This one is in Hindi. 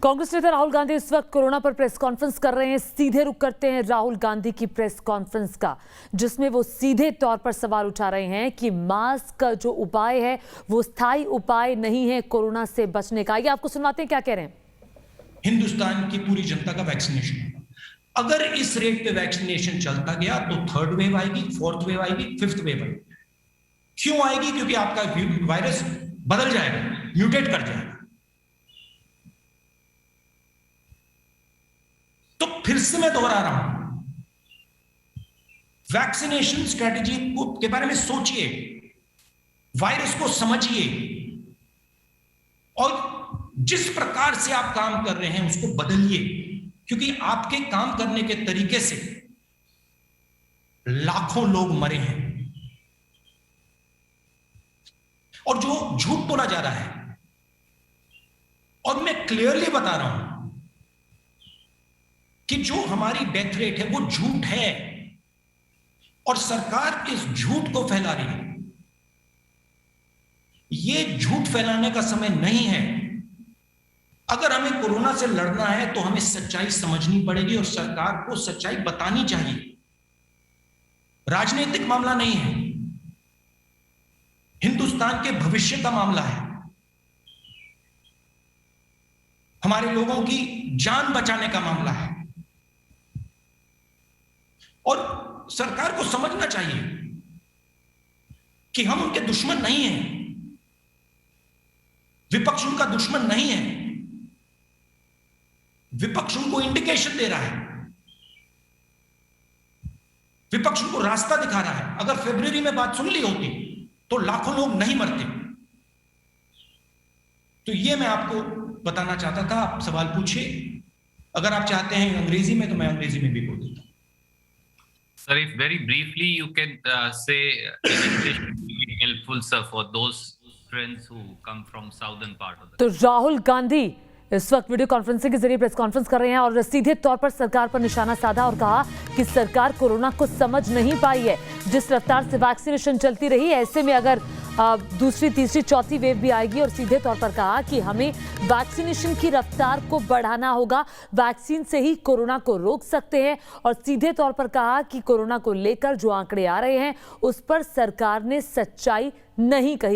कांग्रेस नेता राहुल गांधी इस वक्त कोरोना पर प्रेस कॉन्फ्रेंस कर रहे हैं। सीधे रुख करते हैं राहुल गांधी की प्रेस कॉन्फ्रेंस का, जिसमें वो सीधे तौर पर सवाल उठा रहे हैं कि मास्क का जो उपाय है वो स्थायी उपाय नहीं है कोरोना से बचने का। ये आपको सुनवाते हैं क्या कह रहे हैं। हिंदुस्तान की पूरी जनता का वैक्सीनेशन, अगर इस रेट पे वैक्सीनेशन चलता गया तो थर्ड वेव आएगी, फोर्थ वेव आएगी, फिफ्थ वेव आएगी। क्यों आएगी? क्योंकि आपका वायरस बदल जाएगा, म्यूटेट कर जाएगा। तो फिर से मैं दोहरा रहा हूं, वैक्सीनेशन स्ट्रेटेजी के बारे में सोचिए, वायरस को समझिए और जिस प्रकार से आप काम कर रहे हैं उसको बदलिए, क्योंकि आपके काम करने के तरीके से लाखों लोग मरे हैं। और जो झूठ बोला जा रहा है, और मैं क्लियरली बता रहा हूं कि जो हमारी डेथ रेट है वो झूठ है और सरकार इस झूठ को फैला रही है। ये झूठ फैलाने का समय नहीं है। अगर हमें कोरोना से लड़ना है तो हमें सच्चाई समझनी पड़ेगी और सरकार को सच्चाई बतानी चाहिए। राजनीतिक मामला नहीं है, हिंदुस्तान के भविष्य का मामला है। हमारे लोगों की जान बचाने का मामला है और सरकार को समझना चाहिए कि हम उनके दुश्मन नहीं हैं, विपक्ष उनका दुश्मन नहीं है। विपक्ष उनको इंडिकेशन दे रहा है, विपक्ष उनको रास्ता दिखा रहा है। अगर फरवरी में बात सुन ली होती तो लाखों लोग नहीं मरते। तो ये मैं आपको बताना चाहता था। आप सवाल पूछिए, अगर आप चाहते हैं अंग्रेजी में तो मैं अंग्रेजी में भी बोल देता हूं। Sir, if very briefly you can say in English would be helpful, sir, for those friends who come from southern part of the. तो राहुल गांधी इस वक्त वीडियो कॉन्फ्रेंसिंग के जरिए प्रेस कॉन्फ्रेंस कर रहे हैं और सीधे तौर पर सरकार पर निशाना साधा और कहा कि सरकार कोरोना को समझ नहीं पाई है। जिस रफ्तार से वैक्सीनेशन चलती रही, ऐसे में अगर दूसरी, तीसरी, चौथी वेव भी आएगी। और सीधे तौर पर कहा कि हमें वैक्सीनेशन की रफ्तार को बढ़ाना होगा, वैक्सीन से ही कोरोना को रोक सकते हैं। और सीधे तौर पर कहा कि कोरोना को लेकर जो आंकड़े आ रहे हैं उस पर सरकार ने सच्चाई नहीं कही।